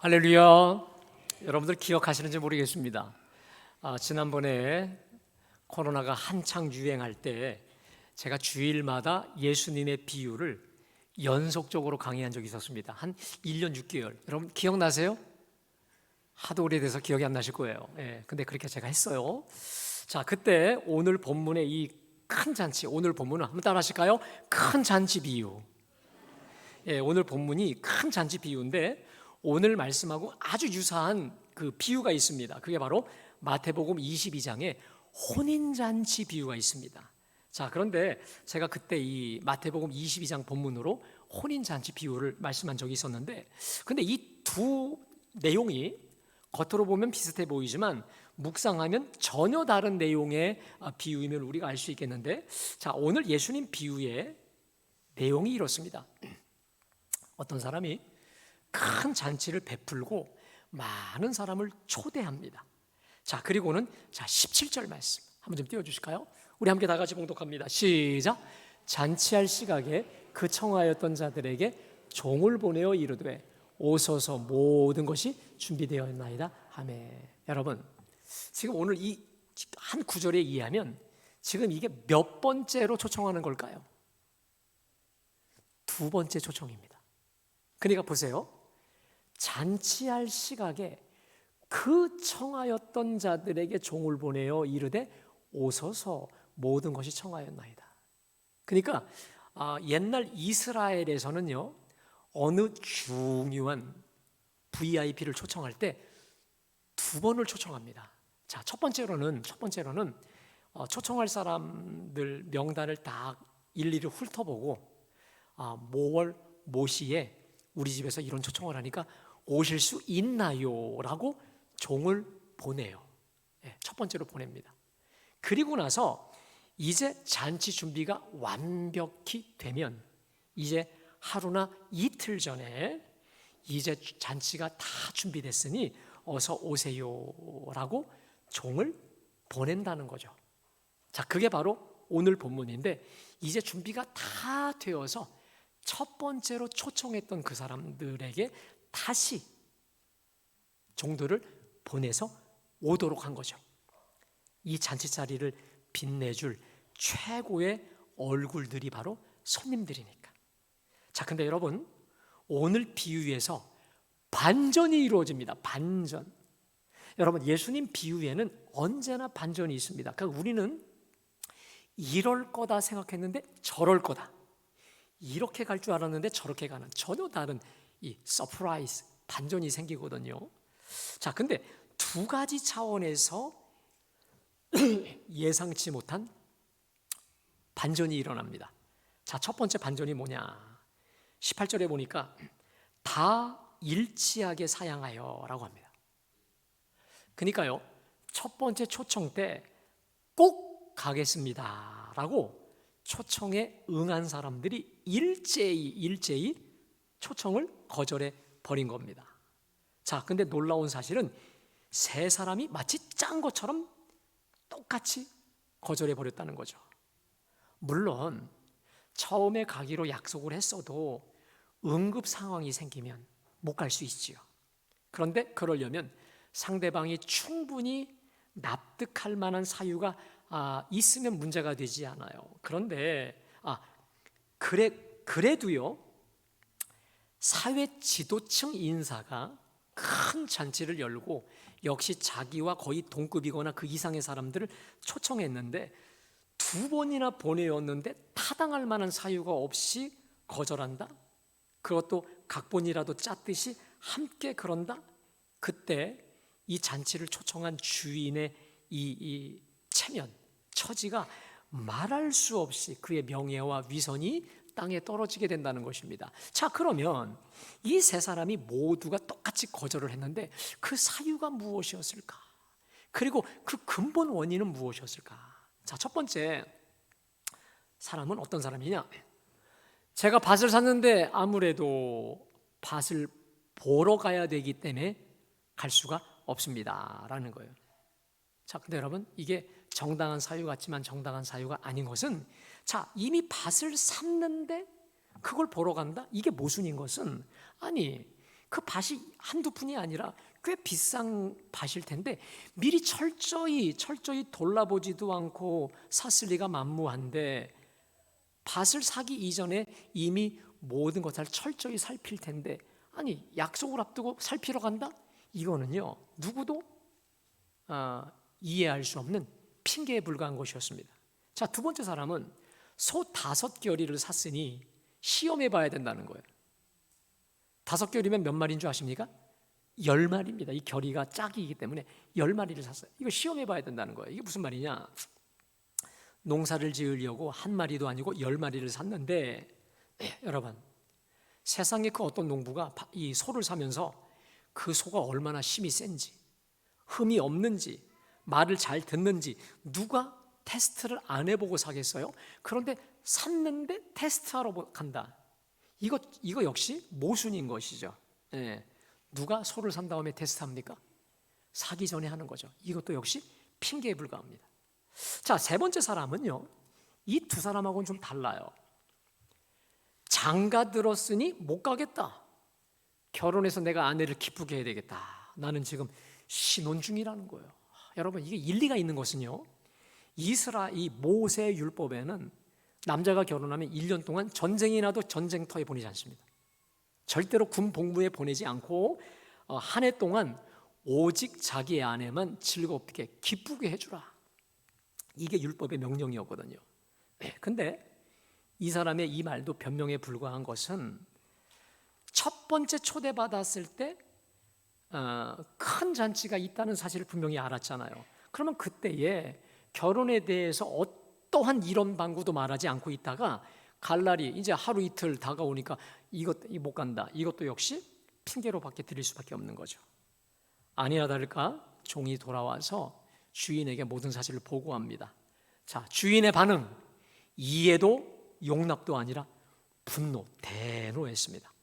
할렐루야. 여러분들 기억하시는지 모르겠습니다. 지난번에 코로나가 한창 유행할 때 제가 주일마다 예수님의 비유를 연속적으로 강의한 적이 있었습니다. 한 1년 6개월. 여러분 기억나세요? 하도 오래돼서 기억이 안 나실 거예요. 근데 그렇게 제가 했어요. 자, 그때 오늘 본문의 이 큰 잔치, 오늘 본문은 한번 따라 하실까요? 큰 잔치 비유. 오늘 본문이 큰 잔치 비유인데 오늘 말씀하고 아주 유사한 그 비유가 있습니다. 그게 바로 마태복음 22장에 혼인잔치 비유가 있습니다. 자, 그런데 제가 그때 이 마태복음 22장 본문으로 혼인잔치 비유를 말씀한 적이 있었는데, 근데 이 두 내용이 겉으로 보면 비슷해 보이지만 묵상하면 전혀 다른 내용의 비유임을 우리가 알 수 있겠는데, 자, 오늘 예수님 비유의 내용이 이렇습니다. 어떤 사람이 큰 잔치를 베풀고 많은 사람을 초대합니다. 자, 그리고는 17절 말씀 한번 좀 띄워주실까요? 우리 함께 다 같이 봉독합니다. 시작. 잔치할 시각에 그 청하였던 자들에게 종을 보내어 이르되 오소서 모든 것이 준비되었나이다. 아멘. 여러분, 지금 오늘 이 한 구절에 의하면 지금 이게 몇 번째로 초청하는 걸까요? 두 번째 초청입니다. 그러니까 보세요. 잔치할 시각에 그 청하였던 자들에게 종을 보내어 이르되 오소서 모든 것이 청하였나이다. 그러니까 옛날 이스라엘에서는요, 어느 중요한 VIP를 초청할 때 두 번을 초청합니다. 자, 첫 번째로는 초청할 사람들 명단을 다 일일이 훑어보고 뭐월 뭐시에 우리 집에서 이런 초청을 하니까 오실 수 있나요? 라고 종을 보내요. 첫 번째로 보냅니다. 그리고 나서 이제 잔치 준비가 완벽히 되면 이제 하루나 이틀 전에 이제 잔치가 다 준비됐으니 어서 오세요 라고 종을 보낸다는 거죠. 자, 그게 바로 오늘 본문인데 이제 준비가 다 되어서 첫 번째로 초청했던 그 사람들에게 다시 종들을 보내서 오도록 한 거죠. 이 잔치 자리를 빛내줄 최고의 얼굴들이 바로 손님들이니까. 자, 근데 여러분, 오늘 비유에서 반전이 이루어집니다. 반전. 여러분, 예수님 비유에는 언제나 반전이 있습니다. 그러니까 우리는 이럴 거다 생각했는데 저럴 거다, 이렇게 갈 줄 알았는데 저렇게 가는 전혀 다른 이 서프라이즈, 반전이 생기거든요. 자, 근데 두 가지 차원에서 예상치 못한 반전이 일어납니다. 자, 첫 번째 반전이 뭐냐? 18절에 보니까 다 일치하게 사양하여 라고 합니다. 그러니까요, 첫 번째 초청 때 꼭 가겠습니다 라고 초청에 응한 사람들이 일제히 초청을 거절해 버린 겁니다. 자, 근데 놀라운 사실은 세 사람이 마치 짠 것처럼 똑같이 거절해 버렸다는 거죠. 물론 처음에 가기로 약속을 했어도 응급 상황이 생기면 못 갈 수 있지요. 그런데 그러려면 상대방이 충분히 납득할 만한 사유가 있으면 문제가 되지 않아요. 그런데 그래도요, 사회 지도층 인사가 큰 잔치를 열고 역시 자기와 거의 동급이거나 그 이상의 사람들을 초청했는데 두 번이나 보내었는데 타당할 만한 사유가 없이 거절한다? 그것도 각본이라도 짰듯이 함께 그런다? 그때 이 잔치를 초청한 주인의 이 체면, 처지가 말할 수 없이 그의 명예와 위선이 땅에 떨어지게 된다는 것입니다. 자, 그러면 이 세 사람이 모두가 똑같이 거절을 했는데 그 사유가 무엇이었을까? 그리고 그 근본 원인은 무엇이었을까? 자, 첫 번째 사람은 어떤 사람이냐? 제가 밭을 샀는데 아무래도 밭을 보러 가야 되기 때문에 갈 수가 없습니다 라는 거예요. 자, 근데 여러분, 이게 정당한 사유 같지만 정당한 사유가 아닌 것은, 자, 이미 밭을 샀는데 그걸 보러 간다? 이게 모순인 것은, 아니, 그 밭이 한두 푼이 아니라 꽤 비싼 밭일 텐데 미리 철저히 돌아보지도 않고 샀을 리가 만무한데, 밭을 사기 이전에 이미 모든 것을 철저히 살필 텐데, 아니 약속을 앞두고 살피러 간다? 이거는요 누구도 이해할 수 없는 핑계에 불과한 것이었습니다. 자, 두 번째 사람은 소 5겨리를 샀으니 시험해 봐야 된다는 거예요. 5겨리면 몇 마리인 줄 아십니까? 10마리입니다. 이 겨리가 짝이기 때문에 10마리를 샀어요. 이거 시험해 봐야 된다는 거예요. 이게 무슨 말이냐? 농사를 지으려고 한 마리도 아니고 10마리를 샀는데, 여러분, 세상에 그 어떤 농부가 이 소를 사면서 그 소가 얼마나 힘이 센지, 흠이 없는지, 말을 잘 듣는지 누가 테스트를 안 해보고 사겠어요? 그런데 샀는데 테스트하러 간다. 이거 역시 모순인 것이죠. 예. 누가 소를 산 다음에 테스트합니까? 사기 전에 하는 거죠. 이것도 역시 핑계에 불과합니다. 자, 세 번째 사람은요, 이 두 사람하고는 좀 달라요. 장가 들었으니 못 가겠다. 결혼해서 내가 아내를 기쁘게 해야 되겠다. 나는 지금 신혼 중이라는 거예요. 여러분, 이게 일리가 있는 것은요, 이 모세 율법에는 남자가 결혼하면 1년 동안 전쟁이 나도 전쟁터에 보내지 않습니다. 절대로 군 복무에 보내지 않고 한 해 동안 오직 자기의 아내만 즐겁게 기쁘게 해주라. 이게 율법의 명령이었거든요. 근데 이 사람의 이 말도 변명에 불과한 것은 첫 번째 초대받았을 때 큰 잔치가 있다는 사실을 분명히 알았잖아요. 그러면 그때에 결혼에 대해서 어떠한 이론 방구도 말하지 않고 있다가 갈 날이 이제 하루 이틀 다가오니까 이것 못 간다. 이것도 역시 핑계로 밖에 드릴 수밖에 없는 거죠. 아니나 다를까 종이 돌아와서 주인에게 모든 사실을 보고합니다. 자, 주인의 반응, 이해도 용납도 아니라 분노, 대노했습니다.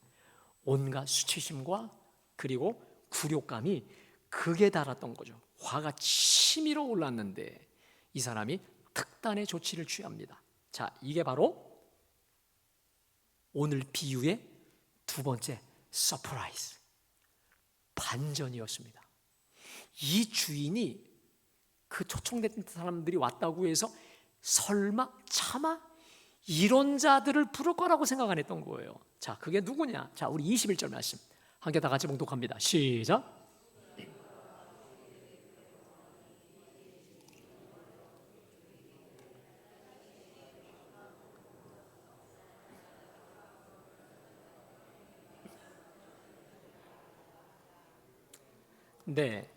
온갖 수치심과 그리고 굴욕감이 극에 달았던 거죠. 화가 치밀어 올랐는데 이 사람이 특단의 조치를 취합니다. 자, 이게 바로 오늘 비유의 두 번째 서프라이즈, 반전이었습니다. 이 주인이 그 초청된 사람들이 왔다고 해서 설마 차마 이런 자들을 부를 거라고 생각 안 했던 거예요. 자, 그게 누구냐? 자, 우리 21절 말씀 함께 다 같이 봉독합니다. 시작. 네,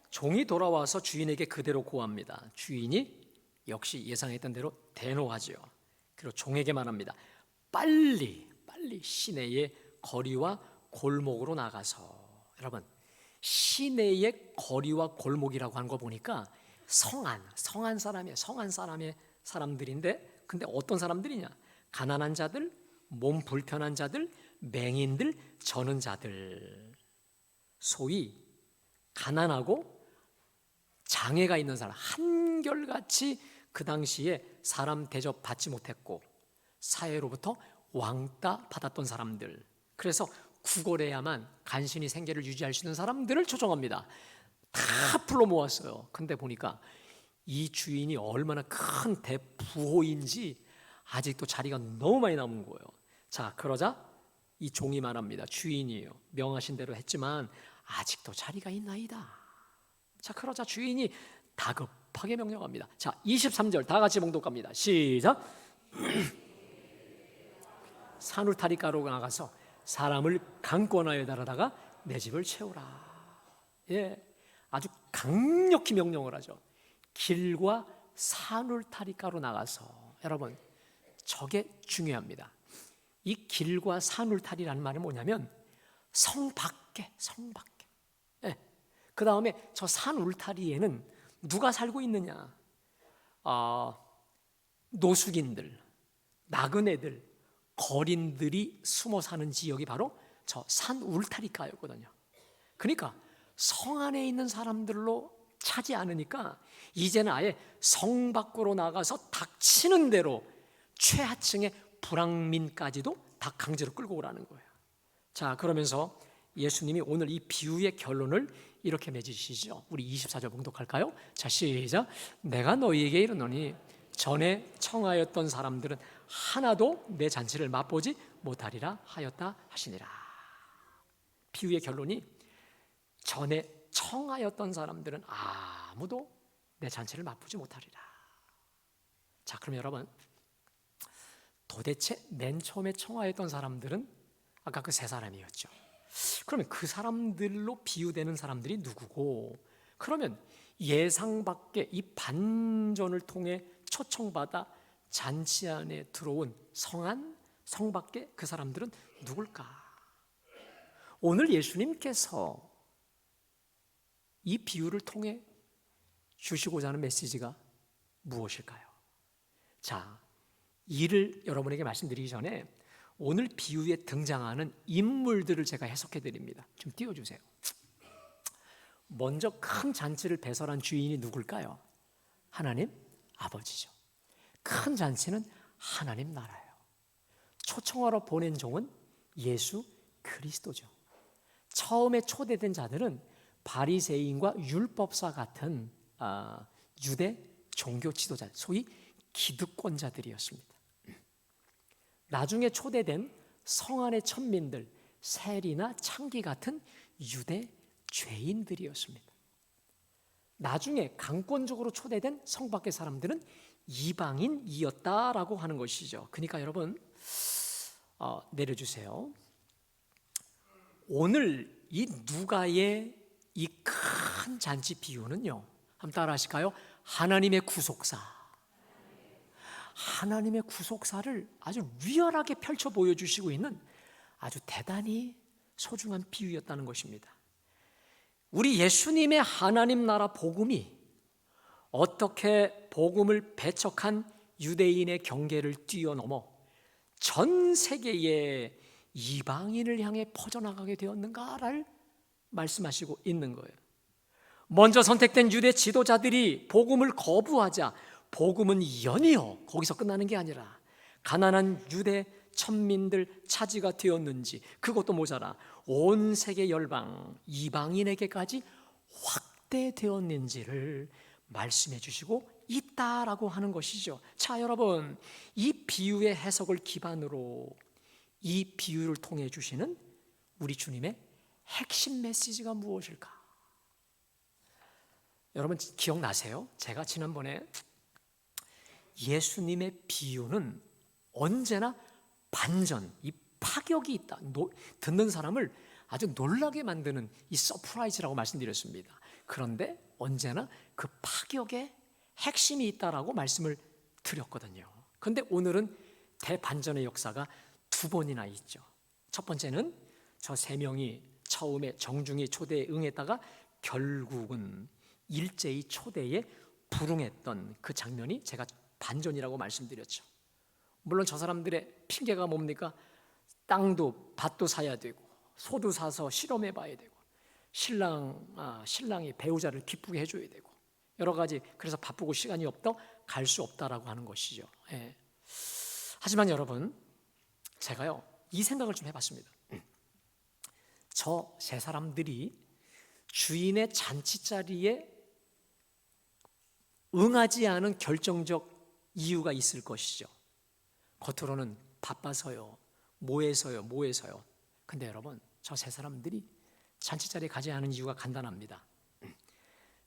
종이 돌아와서 주인에게 그대로 고합니다. 주인이 역시 예상했던 대로 대노하죠. 그리고 종에게 말합니다. 빨리 시내의 거리와 골목으로 나가서. 여러분, 시내의 거리와 골목이라고 하는 거 보니까 성한 사람의 사람들인데, 근데 어떤 사람들이냐? 가난한 자들, 몸 불편한 자들, 맹인들, 저는 자들, 소위 가난하고 장애가 있는 사람, 한결같이 그 당시에 사람 대접 받지 못했고 사회로부터 왕따 받았던 사람들, 그래서 구걸해야만 간신히 생계를 유지할 수 있는 사람들을 초청합니다. 다 불러 모았어요. 근데 보니까 이 주인이 얼마나 큰 대부호인지 아직도 자리가 너무 많이 남은 거예요. 자, 그러자 이 종이 말합니다. 주인이요, 명하신 대로 했지만 아직도 자리가 있나이다. 자, 그러자 주인이 다급하게 명령합니다. 자, 23절 다 같이 봉독합니다. 시작. 산울타리가로 나가서 사람을 강권하여 달아다가 내 집을 채우라. 예, 아주 강력히 명령을 하죠. 길과 산울타리가로 나가서. 여러분, 저게 중요합니다. 이 길과 산울타리라는 말은 뭐냐면 성 밖에. 예. 그 다음에 저 산 울타리에는 누가 살고 있느냐? 노숙인들, 나그네들, 거린들이 숨어 사는 지역이 바로 저 산 울타리가였거든요. 그러니까 성 안에 있는 사람들로 차지 않으니까 이제는 아예 성 밖으로 나가서 닥치는 대로 최하층의 불황민까지도 다 강제로 끌고 오라는 거예요. 자, 그러면서 예수님이 오늘 이 비유의 결론을 이렇게 맺으시죠. 우리 24절 봉독할까요? 자, 시작. 내가 너희에게 이르노니 전에 청하였던 사람들은 하나도 내 잔치를 맛보지 못하리라 하였다 하시니라. 비유의 결론이 전에 청하였던 사람들은 아무도 내 잔치를 맛보지 못하리라. 자, 그럼 여러분, 도대체 맨 처음에 청하였던 사람들은 아까 그 세 사람이었죠. 그러면 그 사람들로 비유되는 사람들이 누구고, 그러면 예상 밖의 이 반전을 통해 초청받아 잔치 안에 들어온 성 밖의 그 사람들은 누굴까? 오늘 예수님께서 이 비유를 통해 주시고자 하는 메시지가 무엇일까요? 자, 이를 여러분에게 말씀드리기 전에 오늘 비유에 등장하는 인물들을 제가 해석해 드립니다. 좀 띄워주세요. 먼저 큰 잔치를 배설한 주인이 누굴까요? 하나님 아버지죠. 큰 잔치는 하나님 나라예요. 초청하러 보낸 종은 예수 그리스도죠. 처음에 초대된 자들은 바리새인과 율법사 같은 유대 종교 지도자, 소위 기득권자들이었습니다. 나중에 초대된 성 안의 천민들, 세리나 창기 같은 유대 죄인들이었습니다. 나중에 강권적으로 초대된 성 밖의 사람들은 이방인이었다라고 하는 것이죠. 그러니까 여러분, 내려주세요. 오늘 이 누가의 이 큰 잔치 비유는요, 한번 따라 하실까요? 하나님의 구속사, 하나님의 구속사를 아주 리얼하게 펼쳐 보여주시고 있는 아주 대단히 소중한 비유였다는 것입니다. 우리 예수님의 하나님 나라 복음이 어떻게 복음을 배척한 유대인의 경계를 뛰어넘어 전 세계의 이방인을 향해 퍼져나가게 되었는가를 말씀하시고 있는 거예요. 먼저 선택된 유대 지도자들이 복음을 거부하자 복음은 연이어 거기서 끝나는 게 아니라 가난한 유대 천민들 차지가 되었는지, 그것도 모자라 온 세계 열방 이방인에게까지 확대되었는지를 말씀해 주시고 있다라고 하는 것이죠. 자, 여러분, 이 비유의 해석을 기반으로 이 비유를 통해 주시는 우리 주님의 핵심 메시지가 무엇일까? 여러분 기억나세요? 제가 지난번에 예수님의 비유는 언제나 반전, 이 파격이 있다, 듣는 사람을 아주 놀라게 만드는 이 서프라이즈라고 말씀드렸습니다. 그런데 언제나 그 파격에 핵심이 있다라고 말씀을 드렸거든요. 그런데 오늘은 대반전의 역사가 두 번이나 있죠. 첫 번째는 저 세 명이 처음에 정중히 초대에 응했다가 결국은 일제히 초대에 불응했던 그 장면이 제가 반전이라고 말씀드렸죠. 물론 저 사람들의 핑계가 뭡니까? 땅도 밭도 사야 되고 소도 사서 실험해 봐야 되고 신랑이 배우자를 기쁘게 해줘야 되고 여러 가지, 그래서 바쁘고 시간이 없다, 갈 수 없다라고 하는 것이죠. 예. 하지만 여러분, 제가요 이 생각을 좀 해봤습니다. 저 세 사람들이 주인의 잔치 자리에 응하지 않은 결정적 이유가 있을 것이죠. 겉으로는 바빠서요, 뭐해서요. 근데 여러분, 저 세 사람들이 잔치 자리에 가지 않은 이유가 간단합니다.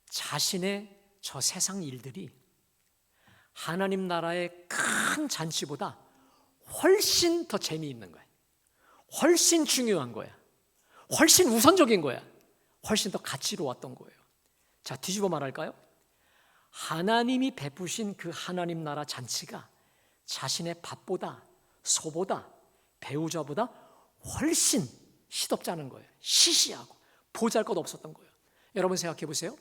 자신의 저 세상 일들이 하나님 나라의 큰 잔치보다 훨씬 더 재미있는 거야. 훨씬 중요한 거야. 훨씬 우선적인 거야. 훨씬 더 가치로웠던 거예요. 자, 뒤집어 말할까요? 하나님이 베푸신 그 하나님 나라 잔치가 자신의 밥보다 소보다 배우자보다 훨씬 시덥잖은 거예요. 시시하고 보잘것없었던 거예요. 여러분 생각해 보세요.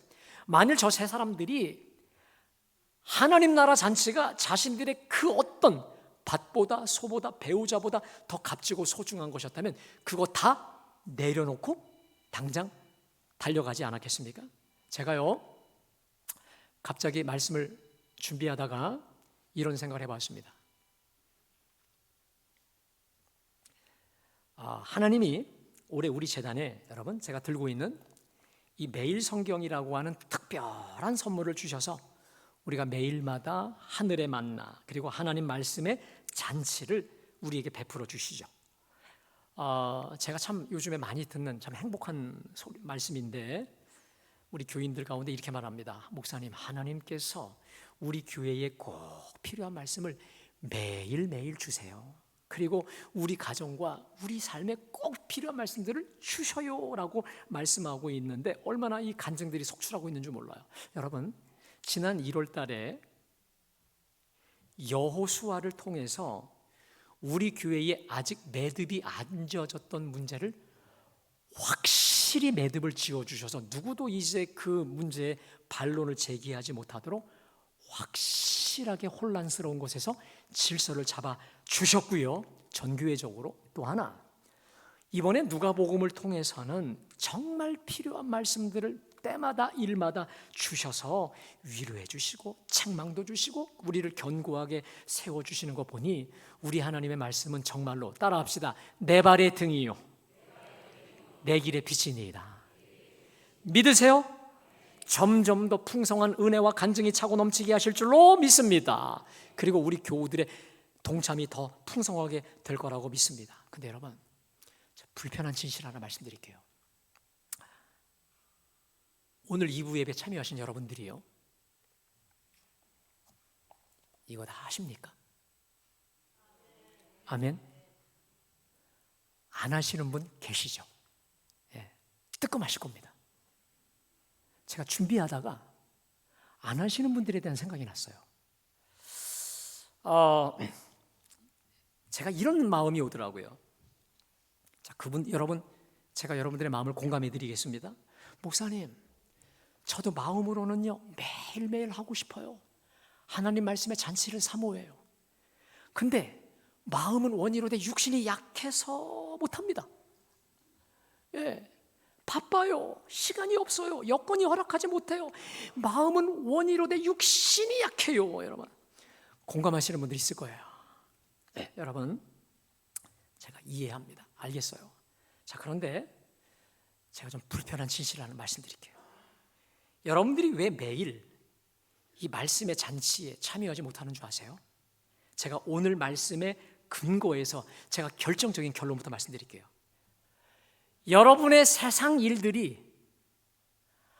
만일 저 세 사람들이 하나님 나라 잔치가 자신들의 그 어떤 밭보다 소보다 배우자보다 더 값지고 소중한 것이었다면 그거 다 내려놓고 당장 달려가지 않았겠습니까? 제가요 갑자기 말씀을 준비하다가 이런 생각을 해봤습니다. 하나님이 올해 우리 재단에 여러분 제가 들고 있는 이 매일 성경이라고 하는 특별한 선물을 주셔서 우리가 매일마다 하늘의 만나 그리고 하나님 말씀의 잔치를 우리에게 베풀어 주시죠. 제가 참 요즘에 많이 듣는 참 행복한 말씀인데 우리 교인들 가운데 이렇게 말합니다. 목사님, 하나님께서 우리 교회에 꼭 필요한 말씀을 매일매일 주세요. 그리고 우리 가정과 우리 삶에 꼭 필요한 말씀들을 주셔요라고 말씀하고 있는데 얼마나 이 간증들이 속출하고 있는 줄 몰라요. 여러분, 지난 1월 달에 여호수아를 통해서 우리 교회에 아직 매듭이 안 지어졌던 문제를 확실히 매듭을 지어주셔서 누구도 이제 그 문제에 반론을 제기하지 못하도록 확실하게 혼란스러운 곳에서 질서를 잡아주셨고요. 전교회적으로 또 하나, 이번에 누가복음을 통해서는 정말 필요한 말씀들을 때마다 일마다 주셔서 위로해 주시고 책망도 주시고 우리를 견고하게 세워주시는 거 보니 우리 하나님의 말씀은 정말로 따라합시다. 내 발의 등이요 내 길의 빛이니이다. 믿으세요? 점점 더 풍성한 은혜와 간증이 차고 넘치게 하실 줄로 믿습니다. 그리고 우리 교우들의 동참이 더 풍성하게 될 거라고 믿습니다. 근데 여러분, 불편한 진실 하나 말씀드릴게요. 오늘 2부 예배 참여하신 여러분들이요, 이거 다 아십니까? 아멘? 안 하시는 분 계시죠? 예, 뜨끔하실 겁니다. 제가 준비하다가 안 하시는 분들에 대한 생각이 났어요. 제가 이런 마음이 오더라고요. 자, 여러분, 제가 여러분들의 마음을 공감해 드리겠습니다. 목사님, 저도 마음으로는요 매일매일 하고 싶어요. 하나님 말씀의 잔치를 사모해요. 근데 마음은 원이로되 육신이 약해서 못합니다. 예, 바빠요. 시간이 없어요. 여건이 허락하지 못해요. 마음은 원이로되 육신이 약해요. 여러분, 공감하시는 분들이 있을 거예요. 네, 여러분, 제가 이해합니다. 알겠어요. 자, 그런데 제가 좀 불편한 진실을 하나 말씀드릴게요. 여러분들이 왜 매일 이 말씀의 잔치에 참여하지 못하는 줄 아세요? 제가 오늘 말씀의 근거에서 제가 결정적인 결론부터 말씀드릴게요. 여러분의 세상 일들이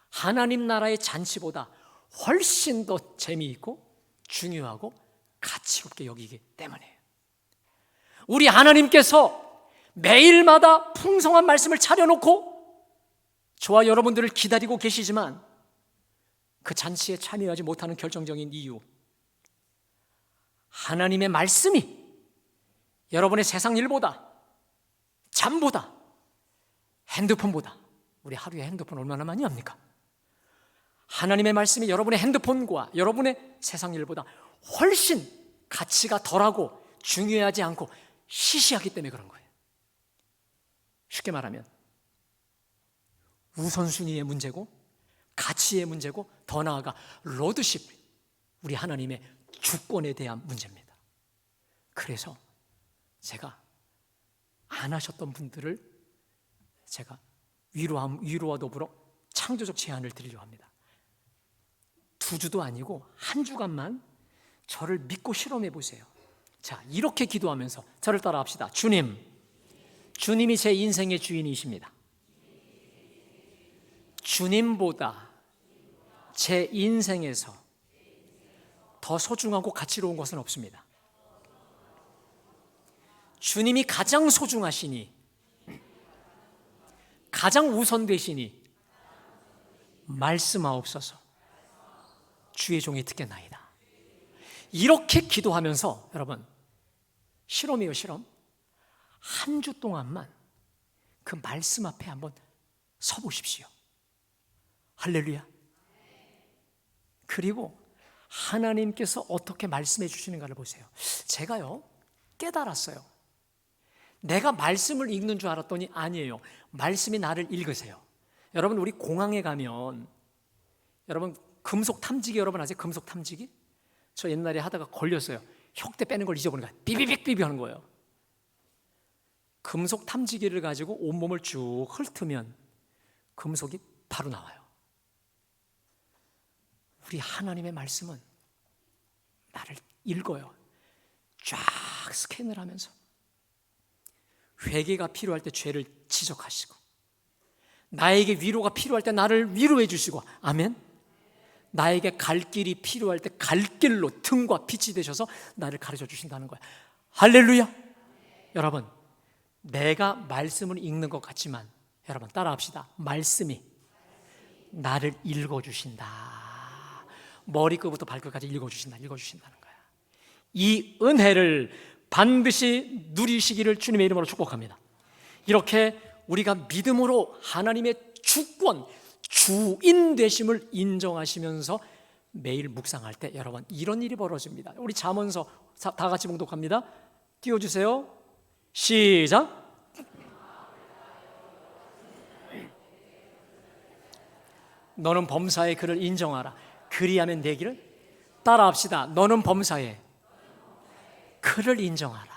하나님 나라의 잔치보다 훨씬 더 재미있고 중요하고 가치롭게 여기기 때문이에요. 우리 하나님께서 매일마다 풍성한 말씀을 차려놓고 저와 여러분들을 기다리고 계시지만 그 잔치에 참여하지 못하는 결정적인 이유, 하나님의 말씀이 여러분의 세상 일보다, 잠보다, 핸드폰보다, 우리 하루에 핸드폰 얼마나 많이 합니까? 하나님의 말씀이 여러분의 핸드폰과 여러분의 세상 일보다 훨씬 가치가 덜하고 중요하지 않고 시시하기 때문에 그런 거예요. 쉽게 말하면 우선순위의 문제고 가치의 문제고 더 나아가 로드십, 우리 하나님의 주권에 대한 문제입니다. 그래서 제가 안 하셨던 분들을 제가 위로와 더불어 창조적 제안을 드리려고 합니다. 2주도 아니고 1주간만 저를 믿고 실험해 보세요. 자, 이렇게 기도하면서 저를 따라 합시다. 주님이 제 인생의 주인이십니다. 주님보다 제 인생에서 더 소중하고 가치로운 것은 없습니다. 주님이 가장 소중하시니, 가장 우선되시니 말씀하옵소서. 주의 종이 듣겠나이다. 이렇게 기도하면서 여러분, 실험이에요, 실험. 1주 동안만 그 말씀 앞에 한번 서보십시오. 할렐루야. 그리고 하나님께서 어떻게 말씀해 주시는가를 보세요. 제가요 깨달았어요. 내가 말씀을 읽는 줄 알았더니 아니에요. 말씀이 나를 읽으세요. 여러분, 우리 공항에 가면 여러분 금속 탐지기 여러분 아세요? 금속 탐지기? 저 옛날에 하다가 걸렸어요. 혁대 빼는 걸 잊어버린 거야. 비비빅 하는 거예요. 금속 탐지기를 가지고 온몸을 쭉 훑으면 금속이 바로 나와요. 우리 하나님의 말씀은 나를 읽어요. 쫙 스캔을 하면서 회개가 필요할 때 죄를 지적하시고, 나에게 위로가 필요할 때 나를 위로해 주시고, 아멘. 나에게 갈 길이 필요할 때 갈 길로 등과 빛이 되셔서 나를 가르쳐 주신다는 거야. 할렐루야. 여러분, 내가 말씀을 읽는 것 같지만 여러분 따라합시다. 말씀이 나를 읽어주신다. 머리끝부터 발끝까지 읽어주신다는 거야. 이 은혜를 반드시 누리시기를 주님의 이름으로 축복합니다. 이렇게 우리가 믿음으로 하나님의 주권, 주인 되심을 인정하시면서 매일 묵상할 때 여러분 이런 일이 벌어집니다. 우리 잠언서 다 같이 봉독합니다. 띄워주세요. 시작. 너는 범사에 그를 인정하라. 그리하면 내 길을 따라합시다. 너는 범사에 그를 인정하라.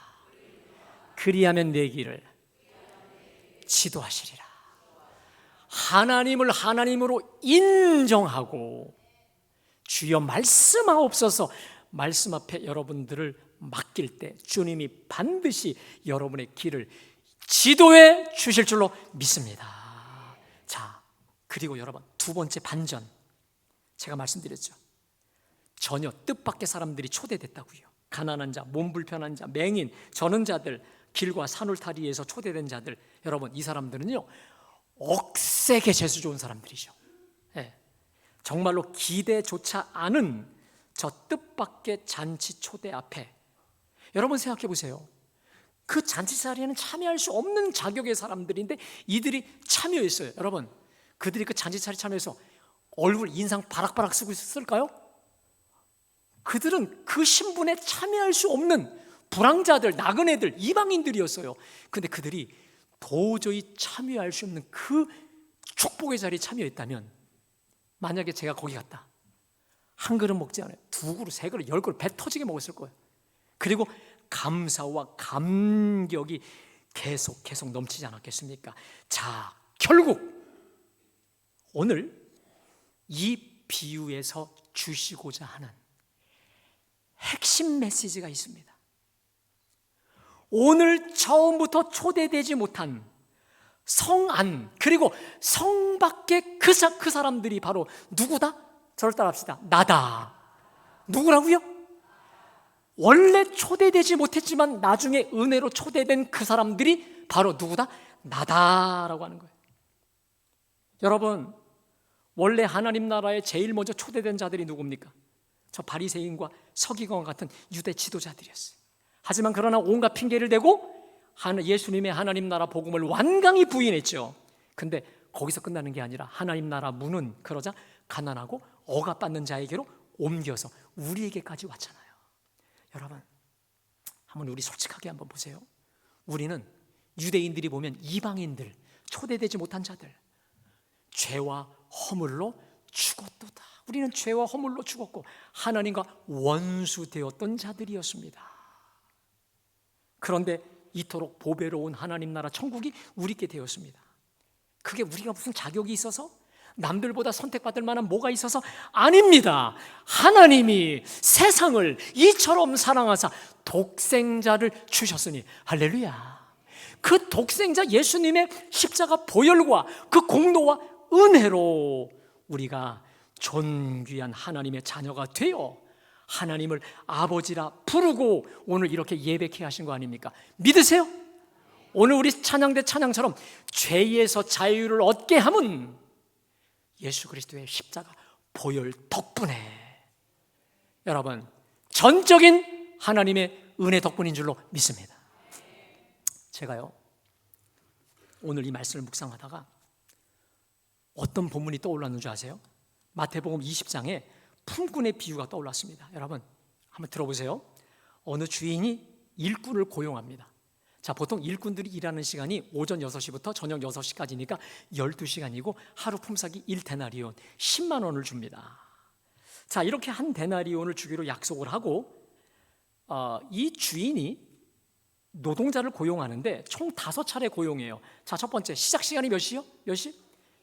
그리하면 내 길을 지도하시리라. 하나님을 하나님으로 인정하고 주여 말씀하옵소서 말씀 앞에 여러분들을 맡길 때 주님이 반드시 여러분의 길을 지도해 주실 줄로 믿습니다. 자, 그리고 여러분 두 번째 반전, 제가 말씀드렸죠. 전혀 뜻밖의 사람들이 초대됐다고요. 가난한 자, 몸 불편한 자, 맹인, 저는 자들, 길과 산울타리에서 초대된 자들, 여러분 이 사람들은요 억세게 재수 좋은 사람들이죠. 네. 정말로 기대조차 않은 저 뜻밖의 잔치 초대 앞에 여러분 생각해 보세요. 그 잔치 자리에는 참여할 수 없는 자격의 사람들인데 이들이 참여했어요. 여러분 그들이 그 잔치 자리에 참여해서 얼굴 인상 바락바락 쓰고 있었을까요? 그들은 그 신분에 참여할 수 없는 불황자들, 나그네들, 이방인들이었어요. 근데 그들이 도저히 참여할 수 없는 그 축복의 자리에 참여했다면, 만약에 제가 거기 갔다, 한 그릇 먹지 않아요. 두 그릇, 세 그릇, 10그릇 배 터지게 먹었을 거예요. 그리고 감사와 감격이 계속 넘치지 않았겠습니까? 자, 결국 오늘 이 비유에서 주시고자 하는 핵심 메시지가 있습니다. 오늘 처음부터 초대되지 못한 성 안, 그리고 성 밖의 그 사람들이 바로 누구다? 저를 따라합시다. 나다. 누구라고요? 원래 초대되지 못했지만 나중에 은혜로 초대된 그 사람들이 바로 누구다? 나다라고 하는 거예요. 여러분, 원래 하나님 나라에 제일 먼저 초대된 자들이 누굽니까? 저 바리새인과 서기관과 같은 유대 지도자들이었어요. 하지만 그러나 온갖 핑계를 대고 예수님의 하나님 나라 복음을 완강히 부인했죠. 근데 거기서 끝나는 게 아니라 하나님 나라 문은 그러자 가난하고 억압받는 자에게로 옮겨서 우리에게까지 왔잖아요. 여러분, 한번 우리 솔직하게 한번 보세요. 우리는 유대인들이 보면 이방인들, 초대되지 못한 자들, 죄와 허물로 죽었도다. 우리는 죄와 허물로 죽었고 하나님과 원수되었던 자들이었습니다. 그런데 이토록 보배로운 하나님 나라 천국이 우리께 되었습니다. 그게 우리가 무슨 자격이 있어서? 남들보다 선택받을 만한 뭐가 있어서? 아닙니다. 하나님이 세상을 이처럼 사랑하사 독생자를 주셨으니, 할렐루야. 그 독생자 예수님의 십자가 보혈과 그 공로와 은혜로 우리가 존귀한 하나님의 자녀가 되어 하나님을 아버지라 부르고 오늘 이렇게 예배케 하신 거 아닙니까? 믿으세요? 오늘 우리 찬양대 찬양처럼 죄에서 자유를 얻게 함은 예수 그리스도의 십자가 보혈 덕분에, 여러분, 전적인 하나님의 은혜 덕분인 줄로 믿습니다. 제가요 오늘 이 말씀을 묵상하다가 어떤 본문이 떠올랐는 줄 아세요? 마태복음 20장에 품꾼의 비유가 떠올랐습니다. 여러분 한번 들어보세요. 어느 주인이 일꾼을 고용합니다. 자, 보통 일꾼들이 일하는 시간이 오전 6시부터 저녁 6시까지니까 12시간이고 하루 품삯이 1데나리온 10만 원을 줍니다. 자, 이렇게 한 데나리온을 주기로 약속을 하고 이 주인이 노동자를 고용하는데 총 5차례 고용해요. 자, 첫 번째 시작 시간이 몇 시요? 몇 시?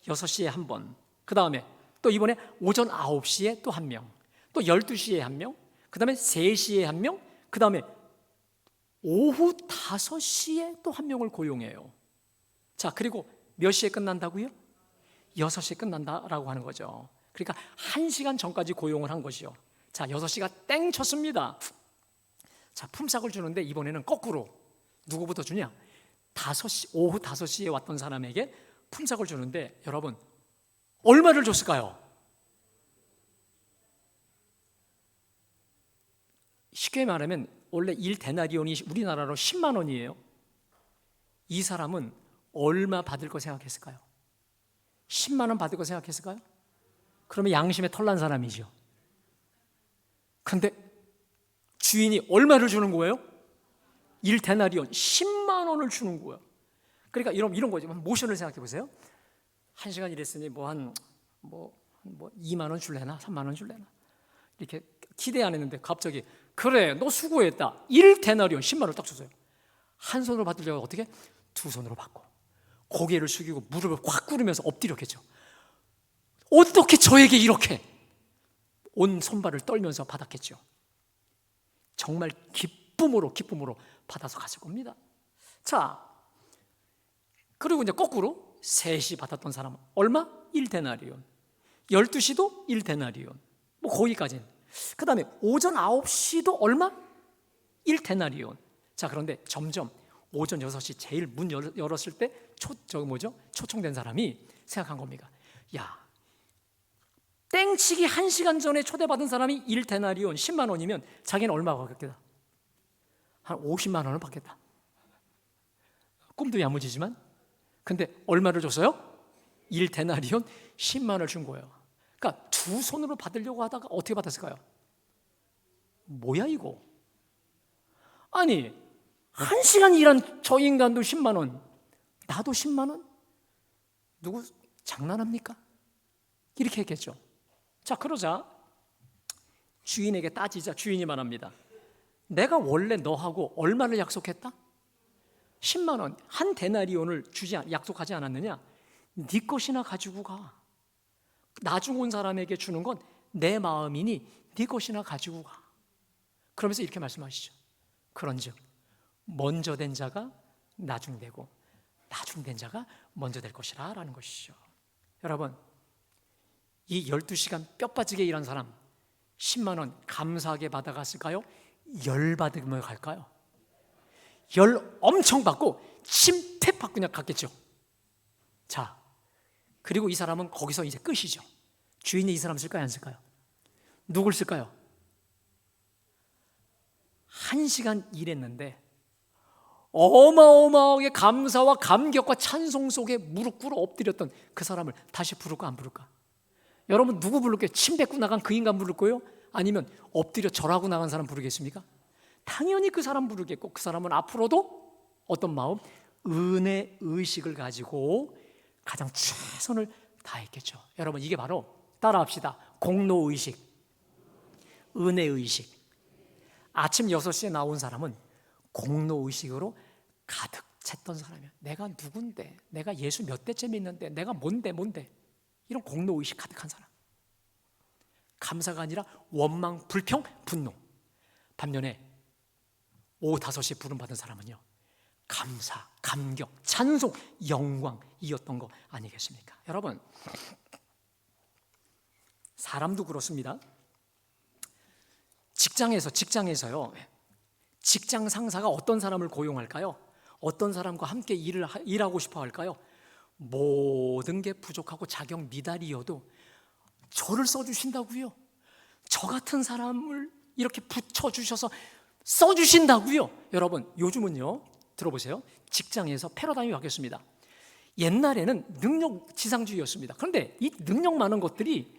6시에 한 번. 그 다음에 또 이번에 오전 9시에 또 한 명. 또 12시에 한 명. 그 다음에 3시에 한 명. 그 다음에 오후 5시에 또 한 명을 고용해요. 자, 그리고 몇 시에 끝난다고요? 6시에 끝난다라고 하는 거죠. 그러니까 1시간 전까지 고용을 한 것이요. 자, 6시가 땡 쳤습니다. 자, 품삯을 주는데 이번에는 거꾸로 누구부터 주냐? 오후 5시에 왔던 사람에게 품삯을 주는데 여러분 얼마를 줬을까요? 쉽게 말하면 원래 1데나리온이 우리나라로 10만 원이에요. 이 사람은 얼마 받을 거 생각했을까요? 10만 원 받을 거 생각했을까요? 그러면 양심에 털난 사람이죠. 그런데 주인이 얼마를 주는 거예요? 1데나리온 10만 원을 주는 거예요. 그러니까 이런 거죠. 모션을 생각해 보세요. 1시간 일했으니 뭐 2만 원 줄래나 3만 원 줄래나 이렇게 기대 안 했는데 갑자기 그래 너 수고했다 1데나리온 10만 원을 딱 주세요. 한 손으로 받으려고 어떻게? 두 손으로 받고 고개를 숙이고 무릎을 확 꿇으면서 엎드렸겠죠. 어떻게 저에게 이렇게 온 손발을 떨면서 받았겠죠. 정말 기쁨으로 받아서 갔을 겁니다. 자, 그리고 이제 거꾸로 3시 받았던 사람은 얼마? 1데나리온. 12시도 1데나리온. 뭐 거기까지는. 그 다음에 오전 9시도 얼마? 1데나리온. 자, 그런데 점점 오전 6시 제일 문 열었을 때 초청된 사람이 생각한 겁니다. 야, 땡치기 1시간 전에 초대받은 사람이 1데나리온 10만 원이면 자기는 얼마 받겠다? 한 50만 원을 받겠다. 꿈도 야무지지만 근데 얼마를 줬어요? 1데나리온 10만 원을 준 거예요. 그러니까 두 손으로 받으려고 하다가 어떻게 받았을까요? 뭐야 이거? 아니 1시간 일한 저 인간도 10만 원, 나도 10만 원? 누구 장난합니까? 이렇게 했겠죠. 자, 그러자 주인에게 따지자 주인이 말합니다. 내가 원래 너하고 얼마를 약속했다? 10만 원, 한 데나리온을 약속하지 않았느냐? 네 것이나 가지고 가. 나중 온 사람에게 주는 건 내 마음이니 네 것이나 가지고 가. 그러면서 이렇게 말씀하시죠. 그런즉 먼저 된 자가 나중 되고 나중 된 자가 먼저 될 것이라 라는 것이죠. 여러분, 이 12시간 뼈 빠지게 일한 사람 10만 원 감사하게 받아갔을까요? 열 받으며 갈까요? 열 엄청 받고 침팩 받고 그냥 갔겠죠. 자, 그리고 이 사람은 거기서 이제 끝이죠. 주인이 이 사람 쓸까요? 안 쓸까요? 누굴 쓸까요? 1시간 일했는데 어마어마하게 감사와 감격과 찬송 속에 무릎 꿇어 엎드렸던 그 사람을 다시 부를까 안 부를까? 여러분 누구 부를게요? 침 뱉고 나간 그 인간 부를 거예요? 아니면 엎드려 절하고 나간 사람 부르겠습니까? 당연히 그 사람 부르겠고 그 사람은 앞으로도 어떤 마음? 은혜 의식을 가지고 가장 최선을 다했겠죠. 여러분 이게 바로 따라합시다. 공로 의식, 은혜 의식. 아침 6시에 나온 사람은 공로 의식으로 가득 찼던 사람이야. 내가 누군데, 내가 예수 몇 대째 믿는데, 내가 뭔데 이런 공로 의식 가득한 사람. 감사가 아니라 원망, 불평, 분노. 반면에 오후 5시에 부름받은 사람은요 감사, 감격, 찬송, 영광이었던 거 아니겠습니까? 여러분 사람도 그렇습니다. 직장에서요 직장 상사가 어떤 사람을 고용할까요? 어떤 사람과 함께 일하고 싶어 할까요? 모든 게 부족하고 자격 미달이어도 저를 써주신다고요. 저 같은 사람을 이렇게 붙여주셔서 써주신다고요. 여러분 요즘은요 들어보세요. 직장에서 패러다임이 바뀌었습니다. 옛날에는 능력 지상주의였습니다. 그런데 이 능력 많은 것들이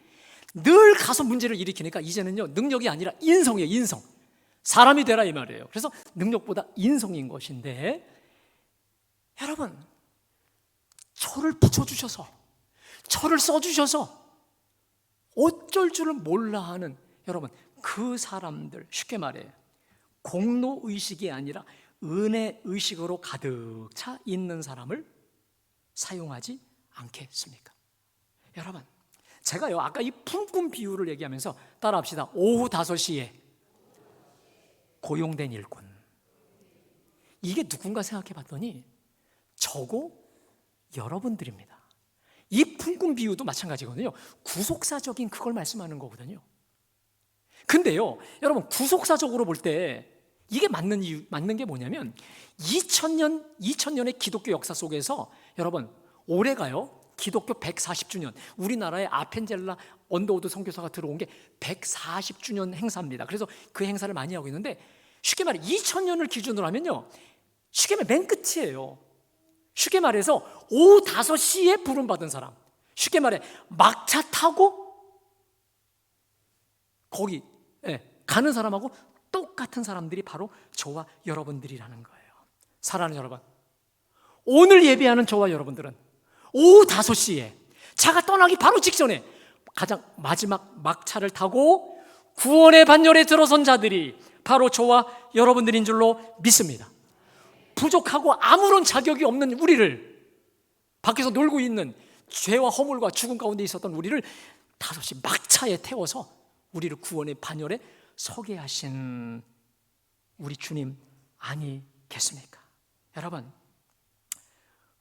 늘 가서 문제를 일으키니까 이제는요 능력이 아니라 인성이에요. 인성. 사람이 되라 이 말이에요. 그래서 능력보다 인성인 것인데 여러분 저를 붙여주셔서 저를 써주셔서 어쩔 줄을 몰라 하는 여러분 그 사람들 쉽게 말해 공로의식이 아니라 은혜 의식으로 가득 차 있는 사람을 사용하지 않겠습니까? 여러분, 제가요 아까 이 품꾼 비유를 얘기하면서 따라합시다. 오후 5시에 고용된 일꾼. 이게 누군가 생각해 봤더니 저고 여러분들입니다. 이 품꾼 비유도 마찬가지거든요. 구속사적인 그걸 말씀하는 거거든요. 근데요, 여러분, 구속사적으로 볼 때 이게 맞는 게 뭐냐면 2000년의 기독교 역사 속에서 여러분, 올해가요 기독교 140주년, 우리나라에 아펜젤라 언더우드 선교사가 들어온 게 140주년 행사입니다. 그래서 그 행사를 많이 하고 있는데, 쉽게 말해 2000년을 기준으로 하면요, 쉽게 말해 맨 끝이에요. 쉽게 말해서 오후 5시에 부름받은 사람, 쉽게 말해 막차 타고 거기 가는 사람하고 똑같은 사람들이 바로 저와 여러분들이라는 거예요. 사랑하는 여러분, 오늘 예배하는 저와 여러분들은 오후 5시에 차가 떠나기 바로 직전에 가장 마지막 막차를 타고 구원의 반열에 들어선 자들이 바로 저와 여러분들인 줄로 믿습니다. 부족하고 아무런 자격이 없는 우리를, 밖에서 놀고 있는 죄와 허물과 죽음 가운데 있었던 우리를 5시 막차에 태워서 우리를 구원의 반열에 서게 하신 우리 주님 아니겠습니까? 여러분,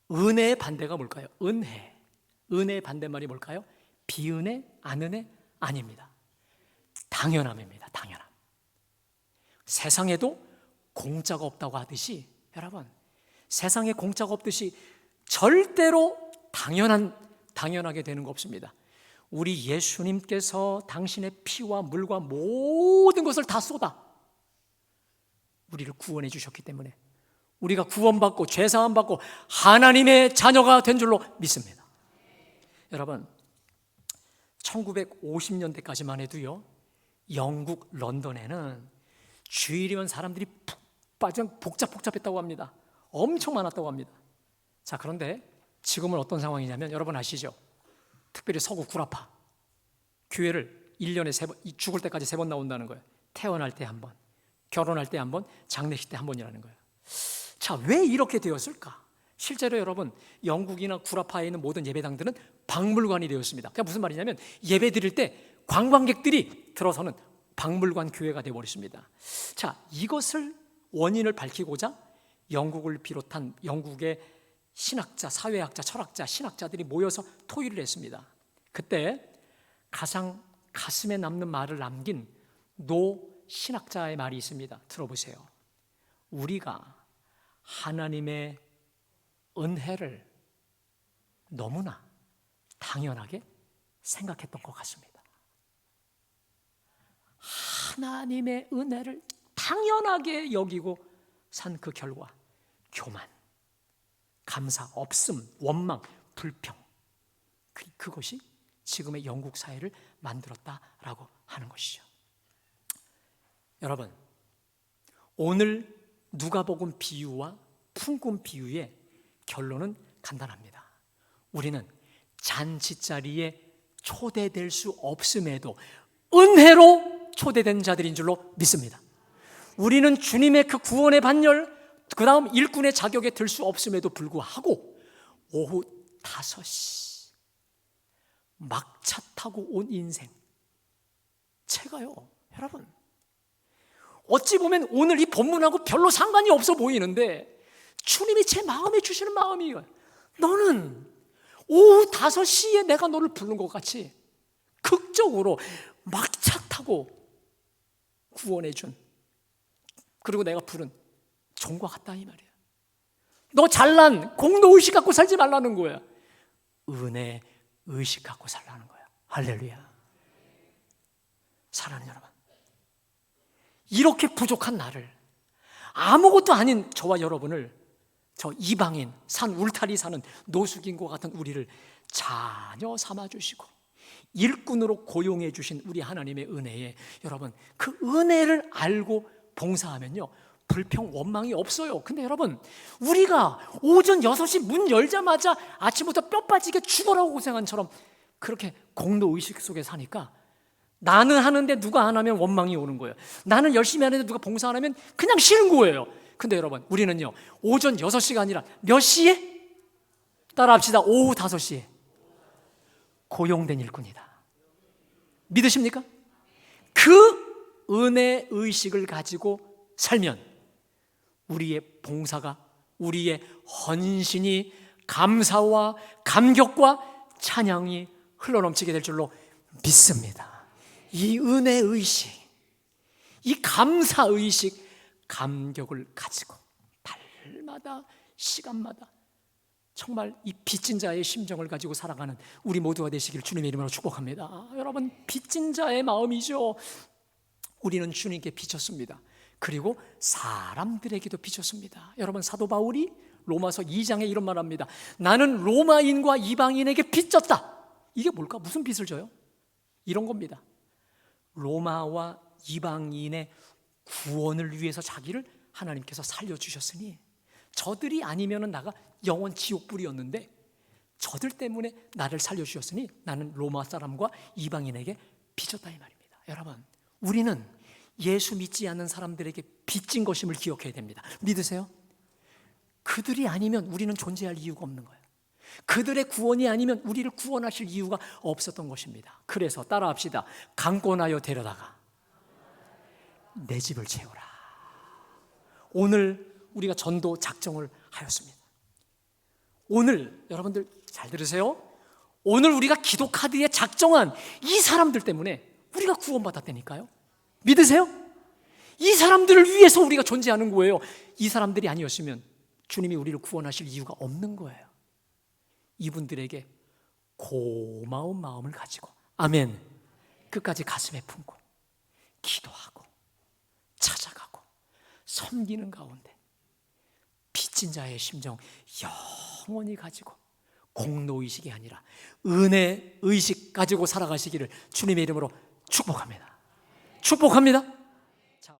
은혜의 반대가 뭘까요? 은혜의 반대말이 뭘까요? 비은혜, 안은혜? 아닙니다. 당연함입니다. 당연함. 세상에도 공짜가 없다고 하듯이, 여러분, 세상에 공짜가 없듯이 절대로 당연하게 되는 거 없습니다. 우리 예수님께서 당신의 피와 물과 모든 것을 다 쏟아 우리를 구원해 주셨기 때문에 우리가 구원받고 죄사함 받고 하나님의 자녀가 된 줄로 믿습니다. 여러분, 1950년대까지만 해도요, 영국 런던에는 주일이면 사람들이 푹 빠져 복잡했다고 합니다. 엄청 많았다고 합니다. 자, 그런데 지금은 어떤 상황이냐면, 여러분 아시죠? 특별히 서구 구라파 교회를 1년에 3번, 죽을 때까지 3번 나온다는 거예요. 태어날 때 한 번, 결혼할 때 한 번, 장례식 때 한 번이라는 거예요. 자, 왜 이렇게 되었을까? 실제로 여러분, 영국이나 구라파에 있는 모든 예배당들은 박물관이 되었습니다. 그게 무슨 말이냐면, 예배 드릴 때 관광객들이 들어서는 박물관 교회가 되어버렸습니다. 자, 이것을 원인을 밝히고자 영국을 비롯한 영국의 신학자, 사회학자, 철학자, 신학자들이 모여서 토의를 했습니다. 그때 가장 가슴에 남는 말을 남긴 노 신학자의 말이 있습니다. 들어보세요. 우리가 하나님의 은혜를 너무나 당연하게 생각했던 것 같습니다. 하나님의 은혜를 당연하게 여기고 산 그 결과, 교만, 감사, 없음, 원망, 불평, 그것이 지금의 영국 사회를 만들었다라고 하는 것이죠. 여러분, 오늘 누가복음 비유와 품꾼 비유의 결론은 간단합니다. 우리는 잔치자리에 초대될 수 없음에도 은혜로 초대된 자들인 줄로 믿습니다. 우리는 주님의 그 구원의 반열, 그 다음 일꾼의 자격에 들 수 없음에도 불구하고 오후 5시 막차 타고 온 인생, 제가요, 여러분, 어찌 보면 오늘 이 본문하고 별로 상관이 없어 보이는데 주님이 제 마음에 주시는 마음이에요. 너는 오후 5시에 내가 너를 부른 것 같이 극적으로 막차 타고 구원해 준, 그리고 내가 부른 종과 같다 이 말이야. 너 잘난 공로의식 갖고 살지 말라는 거야. 은혜 의식 갖고 살라는 거야. 할렐루야. 사랑하는 여러분, 이렇게 부족한 나를, 아무것도 아닌 저와 여러분을, 저 이방인, 산 울타리 사는 노숙인과 같은 우리를 자녀 삼아주시고 일꾼으로 고용해 주신 우리 하나님의 은혜에, 여러분, 그 은혜를 알고 봉사하면요, 불평, 원망이 없어요. 근데 여러분, 우리가 오전 6시 문 열자마자 아침부터 뼈 빠지게 죽어라고 고생한 처럼 그렇게 공로의식 속에 사니까 나는 하는데 누가 안 하면 원망이 오는 거예요. 나는 열심히 하는데 누가 봉사 안 하면 그냥 싫은 거예요. 근데 여러분, 우리는요, 오전 6시가 아니라 몇 시에? 따라합시다. 오후 5시에 고용된 일꾼이다. 믿으십니까? 그 은혜 의식을 가지고 살면 우리의 봉사가, 우리의 헌신이, 감사와 감격과 찬양이 흘러넘치게 될 줄로 믿습니다. 이 은혜 의식, 이 감사 의식, 감격을 가지고 달마다, 시간마다 정말 이 빚진 자의 심정을 가지고 살아가는 우리 모두가 되시길 주님의 이름으로 축복합니다. 여러분, 빚진 자의 마음이죠. 우리는 주님께 빚졌습니다. 그리고 사람들에게도 빚졌습니다. 여러분, 사도 바울이 로마서 2장에 이런 말 합니다. 나는 로마인과 이방인에게 빚졌다. 이게 뭘까? 무슨 빚을 져요? 이런 겁니다. 로마와 이방인의 구원을 위해서 자기를 하나님께서 살려주셨으니 저들이 아니면 나가 영원 지옥불이었는데 저들 때문에 나를 살려주셨으니 나는 로마 사람과 이방인에게 빚졌다, 이 말입니다. 여러분, 우리는 예수 믿지 않는 사람들에게 빚진 것임을 기억해야 됩니다. 믿으세요? 그들이 아니면 우리는 존재할 이유가 없는 거예요. 그들의 구원이 아니면 우리를 구원하실 이유가 없었던 것입니다. 그래서 따라합시다. 강권하여 데려다가 내 집을 채우라. 오늘 우리가 전도 작정을 하였습니다. 오늘 여러분들 잘 들으세요. 오늘 우리가 기도 카드에 작정한 이 사람들 때문에 우리가 구원받았다니까요. 믿으세요? 이 사람들을 위해서 우리가 존재하는 거예요. 이 사람들이 아니었으면 주님이 우리를 구원하실 이유가 없는 거예요. 이분들에게 고마운 마음을 가지고, 아멘, 끝까지 가슴에 품고 기도하고 찾아가고 섬기는 가운데 빚진 자의 심정 영원히 가지고 공로의식이 아니라 은혜의식 가지고 살아가시기를 주님의 이름으로 축복합니다. 축복합니다.